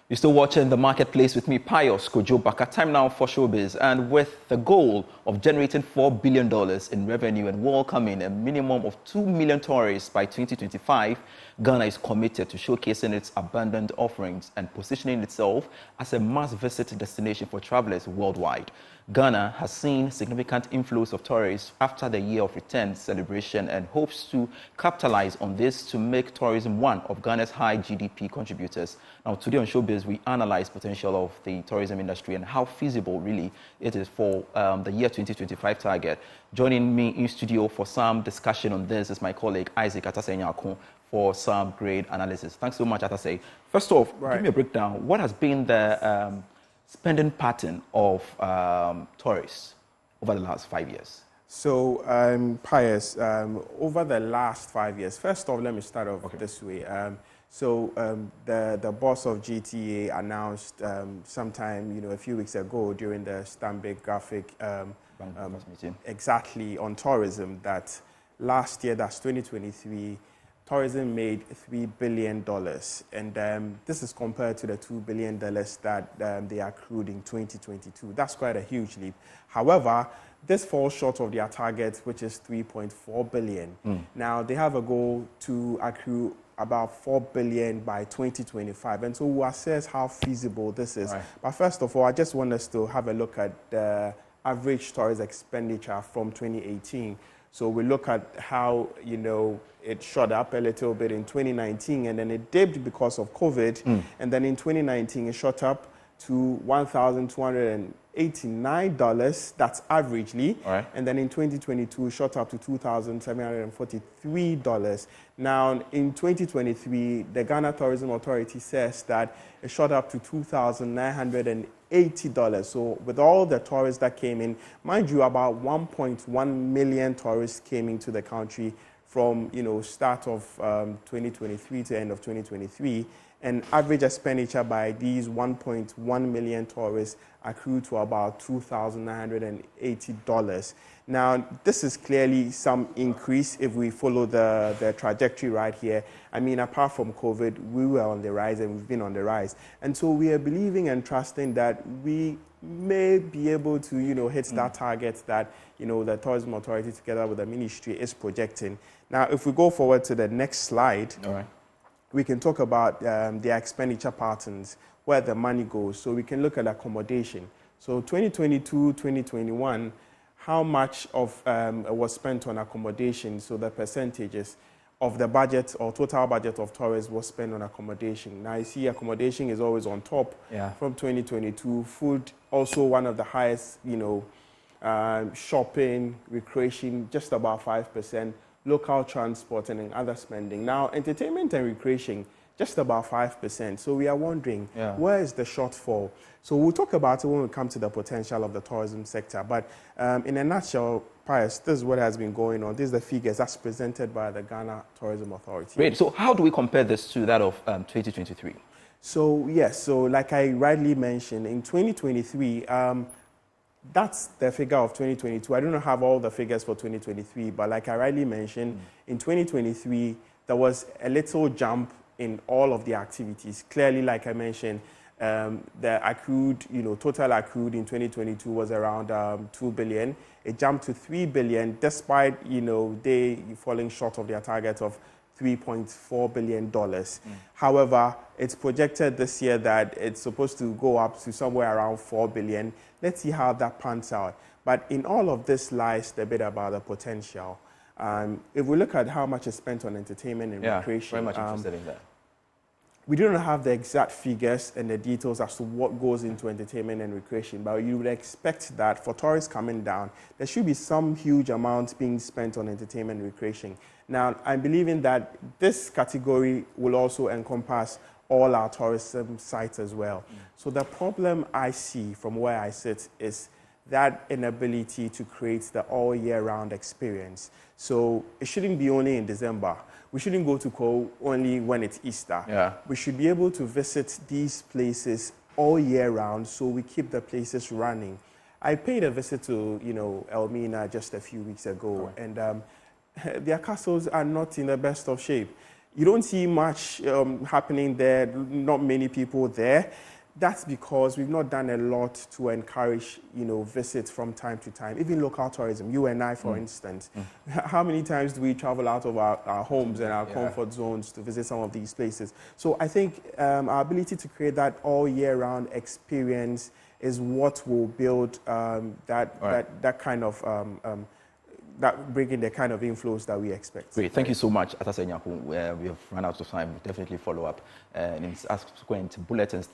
You're still watching The Marketplace with me, Pius Kojo Baka. Time now for showbiz. And with the goal of generating $4 billion in revenue and welcoming a minimum of 2 million tourists by 2025, Ghana is committed to showcasing its abundant offerings and positioning itself as a must-visit destination for travelers worldwide. Ghana has seen significant inflows of tourists after the Year of Return celebration and hopes to capitalize on this to make tourism one of Ghana's high GDP contributors. Now, today on Showbiz, we analyze potential of the tourism industry and how feasible really it is for the year 2025 target. Joining me in studio for some discussion on this is my colleague Isaac Attah-Krufi for some great analysis. Thanks so much, Attah. First off, give me a breakdown. What has been the spending pattern of tourists over the last 5 years? So, Pius, over the last 5 years, first off, let me start off this way. The boss of GTA announced sometime, a few weeks ago during the Stanbic Graphic meeting, exactly on tourism, that last year, that's 2023, tourism made $3 billion, and this is compared to the $2 billion that they accrued in 2022. That's quite a huge leap. However, this falls short of their target, which is $3.4 billion. Now, they have a goal to accrue about $4 billion by 2025, and so we'll assess how feasible this is. Right. But first of all, I just want us to have a look at the average tourist expenditure from 2018. So we look at how, it shot up a little bit in 2019, and then it dipped because of COVID. And then in 2019, it shot up to $1,289, that's averagely. Right. And then in 2022, it shot up to $2,743. Now, in 2023, the Ghana Tourism Authority says that it shot up to $2,980. So with all the tourists that came in, mind you, about 1.1 million tourists came into the country from, start of 2023 to end of 2023. And average expenditure by these 1.1 million tourists accrued to about $2,980. Now, this is clearly some increase if we follow the trajectory right here. I mean, apart from COVID, we were on the rise and we've been on the rise. And so we are believing and trusting that we may be able to, hit that target that, the Tourism Authority together with the ministry is projecting. Now, if we go forward to the next slide, all right, we can talk about their expenditure patterns, where the money goes. So we can look at accommodation. So 2022, 2021, how much of was spent on accommodation, so the percentages of the budget or total budget of tourists was spent on accommodation. Now you see accommodation is always on top from 2022. Food also one of the highest, shopping, recreation, just about 5%. Local transport and other spending. Now, entertainment and recreation, just about 5%. So we are wondering, where is the shortfall? So we'll talk about it when we come to the potential of the tourism sector. But in a nutshell, Pius, this is what has been going on. These are the figures that's presented by the Ghana Tourism Authority. Great. So how do we compare this to that of 2023? So, yes. So like I rightly mentioned, in 2023, that's the figure of 2022. I don't have all the figures for 2023, but like I rightly mentioned, in 2023, there was a little jump in all of the activities. Clearly, like I mentioned, the accrued, total accrued in 2022 was around 2 billion. It jumped to 3 billion, despite, they falling short of their target of $3.4 billion. However, it's projected this year that it's supposed to go up to somewhere around 4 billion. Let's see how that pans out. But in all of this lies the bit about the potential. If we look at how much is spent on entertainment and recreation, very much interested in that. We don't have the exact figures and the details as to what goes into entertainment and recreation, but you would expect that for tourists coming down, there should be some huge amount being spent on entertainment and recreation. Now, I'm believing that this category will also encompass all our tourism sites as well. So the problem I see from where I sit is that inability to create the all year round experience. So it shouldn't be only in December. We shouldn't go to Ko only when it's Easter. We should be able to visit these places all year round so we keep the places running. I paid a visit to, Elmina just a few weeks ago, and their castles are not in the best of shape. you don't see much happening there, not many people there. That's because we've not done a lot to encourage, visits from time to time. Even local tourism, you and I, for instance. How many times do we travel out of our homes and our comfort zones to visit some of these places? So I think our ability to create that all year round experience is what will build that kind of that bringing the kind of inflows that we expect. Great, thank you so much, Attah-Krufi. We have run out of time. We'll definitely follow up in subsequent bulletins.